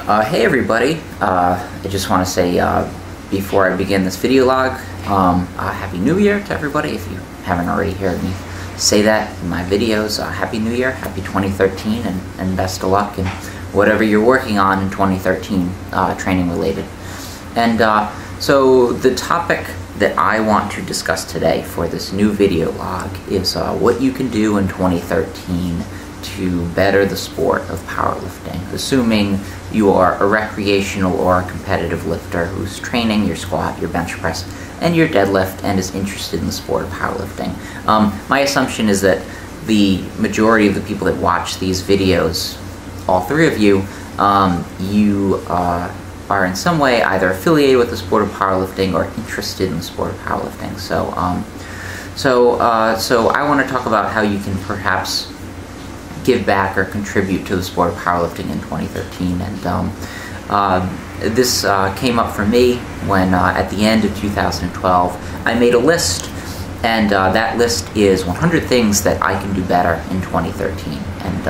Hey everybody, I just want to say before I begin this video log, Happy New Year to everybody. If you haven't already heard me say that in my videos, Happy New Year, Happy 2013, and best of luck in whatever you're working on in 2013, training related. And so the topic that I want to discuss today for this new video log is what you can do in 2013 to better the sport of powerlifting, assuming you are a recreational or a competitive lifter who's training your squat, your bench press, and your deadlift and is interested in the sport of powerlifting. My assumption is that the majority of the people that watch these videos, all three of you, you are in some way either affiliated with the sport of powerlifting or interested in the sport of powerlifting. So I want to talk about how you can perhaps give back or contribute to the sport of powerlifting in 2013. And this came up for me when at the end of 2012 I made a list, and that list is 100 things that I can do better in 2013. And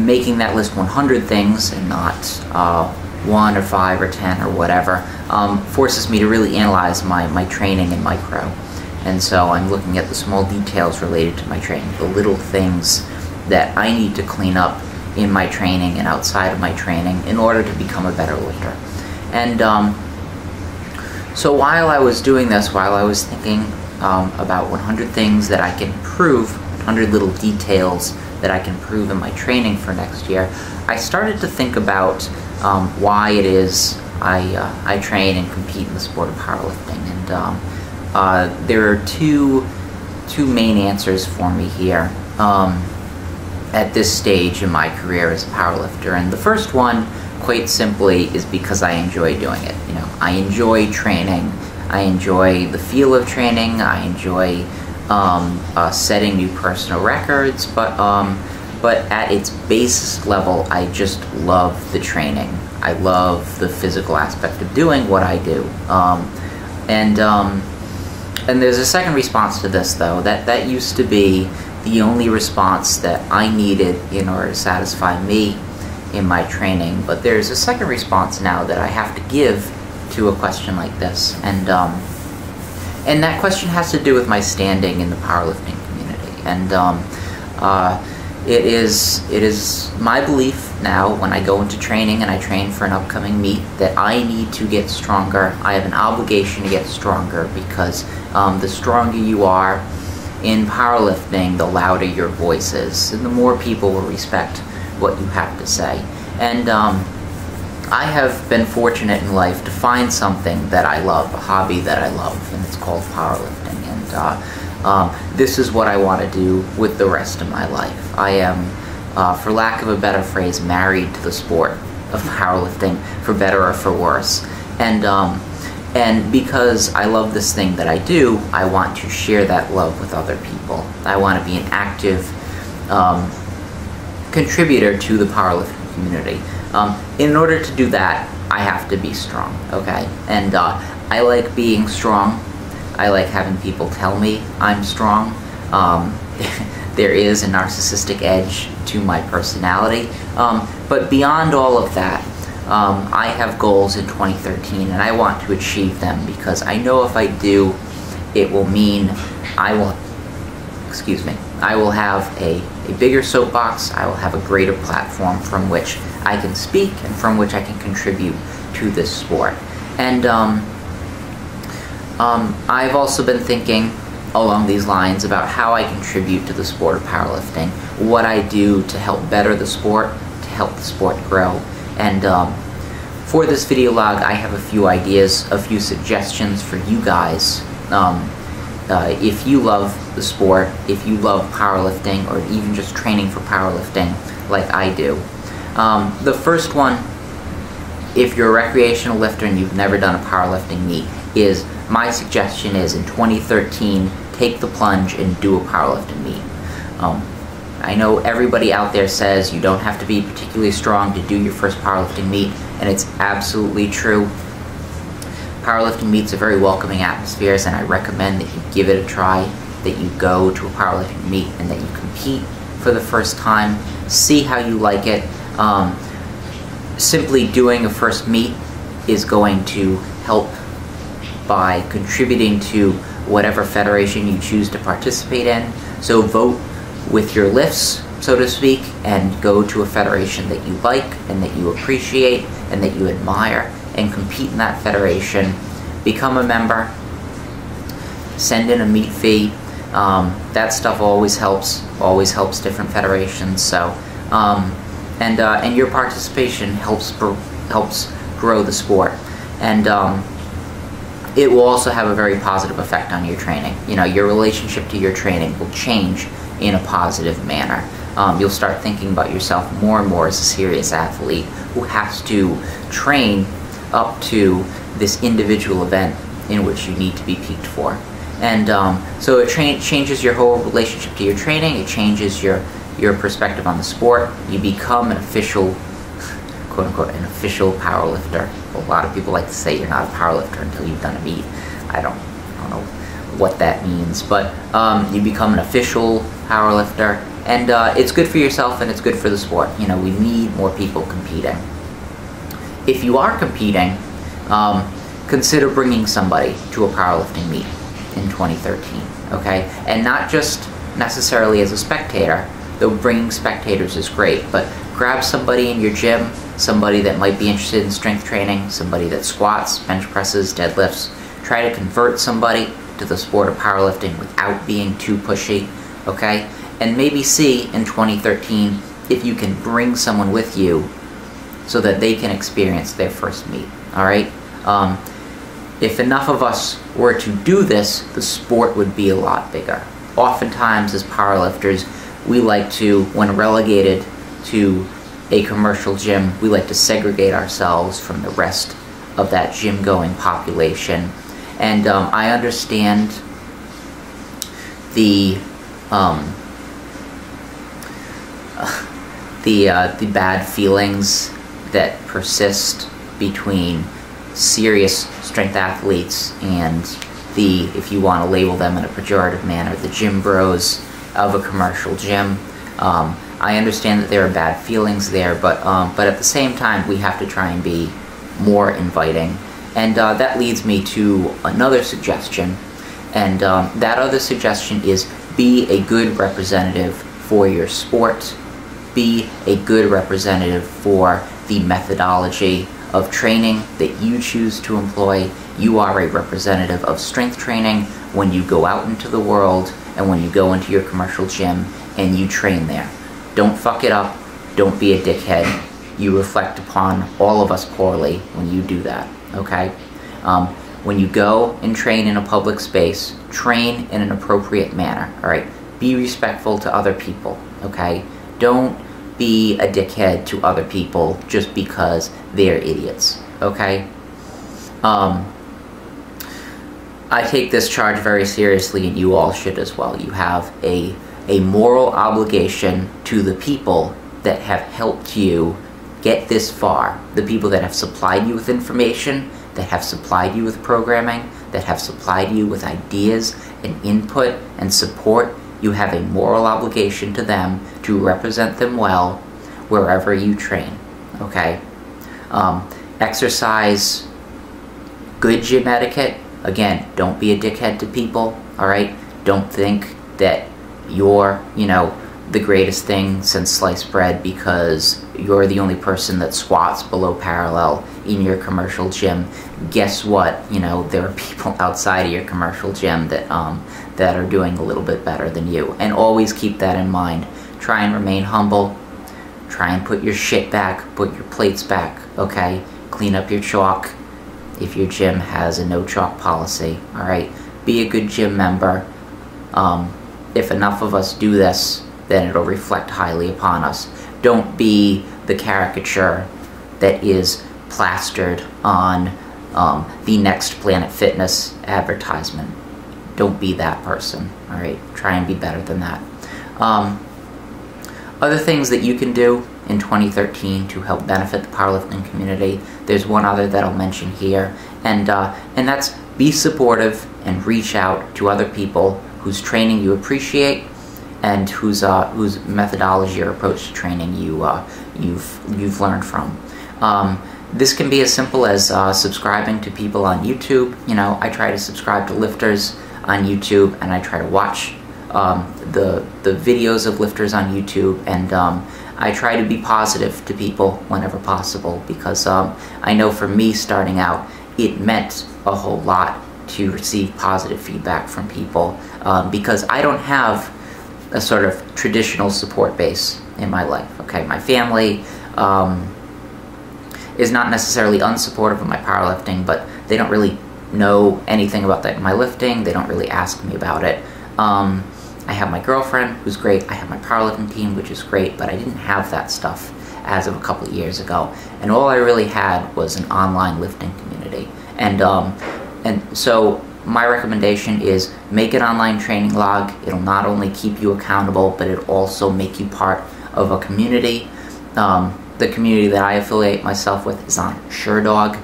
making that list 100 things and not 1 or 5 or 10 or whatever forces me to really analyze my training and micro. And so I'm looking at the small details related to my training, the little things that I need to clean up in my training and outside of my training in order to become a better lifter. And so while I was doing this, while I was thinking about 100 things that I can improve, 100 little details that I can improve in my training for next year, I started to think about why it is I train and compete in the sport of powerlifting. And there are two main answers for me here at this stage in my career as a powerlifter. And the first one, quite simply, is because I enjoy doing it. You know, I enjoy training. I enjoy the feel of training. I enjoy setting new personal records. But at its basis level, I just love the training. I love the physical aspect of doing what I do. And there's a second response to this, though. That used to be the only response that I needed in order to satisfy me in my training. But there's a second response now that I have to give to a question like this. And that question has to do with my standing in the powerlifting community. And it is my belief now, when I go into training and I train for an upcoming meet, that I need to get stronger. I have an obligation to get stronger, because the stronger you are in powerlifting, the louder your voice is, and the more people will respect what you have to say. And I have been fortunate in life to find something that I love, a hobby that I love, and it's called powerlifting. And this is what I want to do with the rest of my life. I am, for lack of a better phrase, married to the sport of powerlifting, for better or for worse. And because I love this thing that I do, I want to share that love with other people. I want to be an active contributor to the powerlifting community. In order to do that, I have to be strong, okay? And I like being strong. I like having people tell me I'm strong. There is a narcissistic edge to my personality. But beyond all of that, I have goals in 2013, and I want to achieve them, because I know if I do, it will mean I will have a bigger soapbox. I will have a greater platform from which I can speak and from which I can contribute to this sport. And I've also been thinking along these lines about how I contribute to the sport of powerlifting, what I do to help better the sport, to help the sport grow. And for this video log, I have a few ideas, a few suggestions for you guys. If you love the sport, if you love powerlifting, or even just training for powerlifting like I do. The first one, if you're a recreational lifter and you've never done a powerlifting meet, is my suggestion is in 2013, take the plunge and do a powerlifting meet. I know everybody out there says you don't have to be particularly strong to do your first powerlifting meet, and it's absolutely true. Powerlifting meets are very welcoming atmospheres, and I recommend that you give it a try, that you go to a powerlifting meet and that you compete for the first time, see how you like it. simply doing a first meet is going to help by contributing to whatever federation you choose to participate in. So vote with your lifts, so to speak, and go to a federation that you like and that you appreciate and that you admire, and compete in that federation. Become a member, send in a meet fee. That stuff always helps different federations. So and your participation helps grow the sport, and it will also have a very positive effect on your training. You know, your relationship to your training will change in a positive manner. You'll start thinking about yourself more and more as a serious athlete who has to train up to this individual event in which you need to be peaked for. And so it changes your whole relationship to your training. It changes your perspective on the sport. You become an official, quote unquote, an official powerlifter. A lot of people like to say you're not a powerlifter until you've done a meet. I don't know what that means, but you become an official powerlifter, and it's good for yourself and it's good for the sport. You know, we need more people competing. If you are competing, consider bringing somebody to a powerlifting meet in 2013, okay? And not just necessarily as a spectator, though bringing spectators is great, but grab somebody in your gym, somebody that might be interested in strength training, somebody that squats, bench presses, deadlifts. Try to convert somebody to the sport of powerlifting without being too pushy, okay? And maybe see in 2013 if you can bring someone with you so that they can experience their first meet, all right? If enough of us were to do this, the sport would be a lot bigger. Oftentimes as powerlifters, we like to, when relegated to a commercial gym, we like to segregate ourselves from the rest of that gym-going population. And I understand the bad feelings that persist between serious strength athletes and the, if you want to label them in a pejorative manner, the gym bros of a commercial gym. I understand that there are bad feelings there, but at the same time, we have to try and be more inviting. And that leads me to another suggestion, and that other suggestion is be a good representative for your sport, be a good representative for the methodology of training that you choose to employ. You are a representative of strength training when you go out into the world and when you go into your commercial gym and you train there. Don't fuck it up. Don't be a dickhead. You reflect upon all of us poorly when you do that, okay? When you go and train in a public space, train in an appropriate manner, all right? Be respectful to other people, okay? Don't be a dickhead to other people just because they're idiots, okay? I take this charge very seriously, and you all should as well. You have a moral obligation to the people that have helped you get this far, the people that have supplied you with information, that have supplied you with programming, that have supplied you with ideas and input and support. You have a moral obligation to them to represent them well wherever you train, okay? Exercise good gym etiquette. Again, don't be a dickhead to people, all right? Don't think that you're, you know, the greatest thing since sliced bread because you're the only person that squats below parallel in your commercial gym. Guess what? You know, there are people outside of your commercial gym that that are doing a little bit better than you. And always keep that in mind. Try and remain humble. Try and put your shit back, put your plates back, okay? Clean up your chalk if your gym has a no chalk policy, all right? Be a good gym member. If enough of us do this, then it'll reflect highly upon us. Don't be the caricature that is plastered on the next Planet Fitness advertisement. Don't be that person, all right? Try and be better than that. Other things that you can do in 2013 to help benefit the powerlifting community, there's one other that I'll mention here, and that's be supportive and reach out to other people whose training you appreciate and whose methodology or approach to training you've learned from. This can be as simple as subscribing to people on YouTube. You know, I try to subscribe to lifters on YouTube, and I try to watch the videos of lifters on YouTube, and I try to be positive to people whenever possible, because I know for me starting out, it meant a whole lot to receive positive feedback from people, because I don't have a sort of traditional support base in my life. Okay, my family is not necessarily unsupportive of my powerlifting, but they don't really know anything about my lifting. They don't really ask me about it. I have my girlfriend, who's great. I have my powerlifting team, which is great, but I didn't have that stuff as of a couple of years ago. And all I really had was an online lifting community. And so my recommendation is make an online training log. It'll not only keep you accountable, but it'll also make you part of a community. The community that I affiliate myself with is on SherdOg,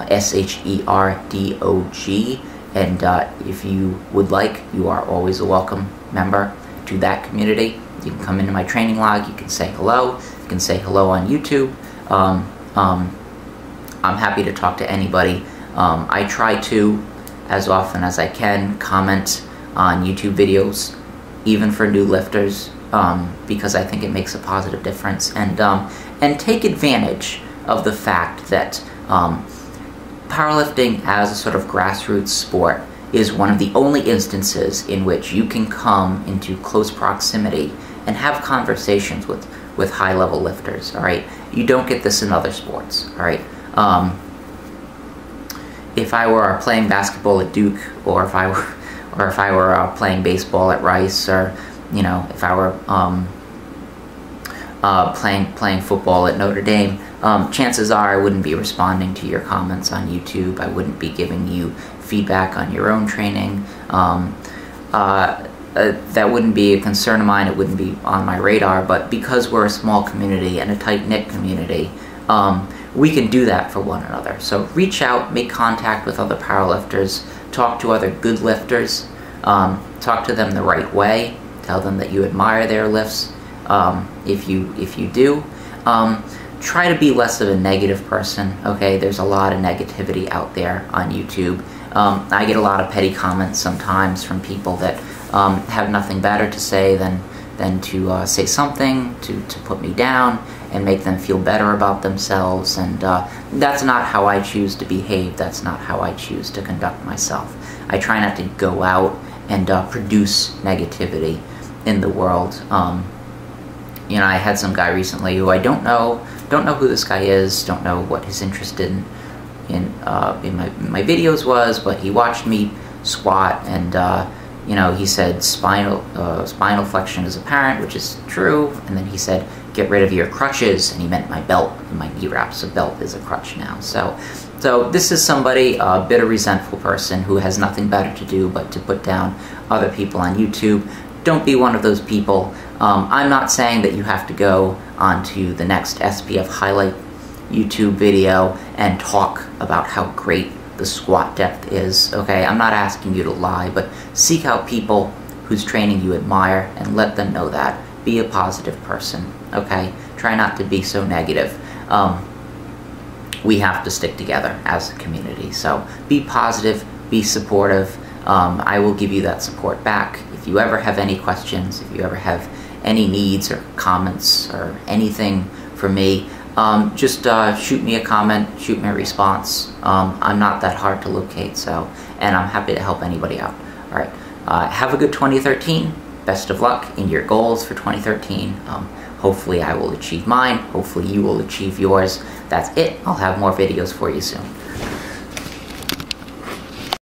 SHERDOG, and if you would like, you are always a welcome member to that community. You can come into my training log, you can say hello, you can say hello on YouTube. I'm happy to talk to anybody. I try to, as often as I can, comment on YouTube videos, even for new lifters, because I think it makes a positive difference, and take advantage of the fact that powerlifting as a sort of grassroots sport is one of the only instances in which you can come into close proximity and have conversations with high-level lifters, all right? You don't get this in other sports, all right? If I were playing basketball at Duke, or if I were playing baseball at Rice, or you know, if I were playing football at Notre Dame, chances are I wouldn't be responding to your comments on YouTube. I wouldn't be giving you feedback on your own training. That wouldn't be a concern of mine. It wouldn't be on my radar. But because we're a small community and a tight-knit community, we can do that for one another. So reach out, make contact with other powerlifters, talk to other good lifters, talk to them the right way, tell them that you admire their lifts. If you do, try to be less of a negative person, okay? There's a lot of negativity out there on YouTube. I get a lot of petty comments sometimes from people that have nothing better to say than to say something to put me down and make them feel better about themselves, and that's not how I choose to behave. That's not how I choose to conduct myself. I try not to go out and produce negativity in the world. You know, I had some guy recently who I don't know who this guy is, don't know what his interest in my videos was, but he watched me squat, and you know, he said spinal flexion is apparent, which is true, and then he said get rid of your crutches, and he meant my belt and my knee wraps. A belt is a crutch now. So this is somebody, a bitter, resentful person who has nothing better to do but to put down other people on YouTube. Don't be one of those people. I'm not saying that you have to go onto the next SPF highlight YouTube video and talk about how great the squat depth is, okay? I'm not asking you to lie, but seek out people whose training you admire and let them know that. Be a positive person, okay? Try not to be so negative. We have to stick together as a community, so be positive, be supportive. I will give you that support back. If you ever have any questions, if you ever have any needs or comments or anything for me, just shoot me a comment, shoot me a response. I'm not that hard to locate, and I'm happy to help anybody out. All right, have a good 2013. Best of luck in your goals for 2013. Hopefully I will achieve mine. Hopefully you will achieve yours. That's it. I'll have more videos for you soon.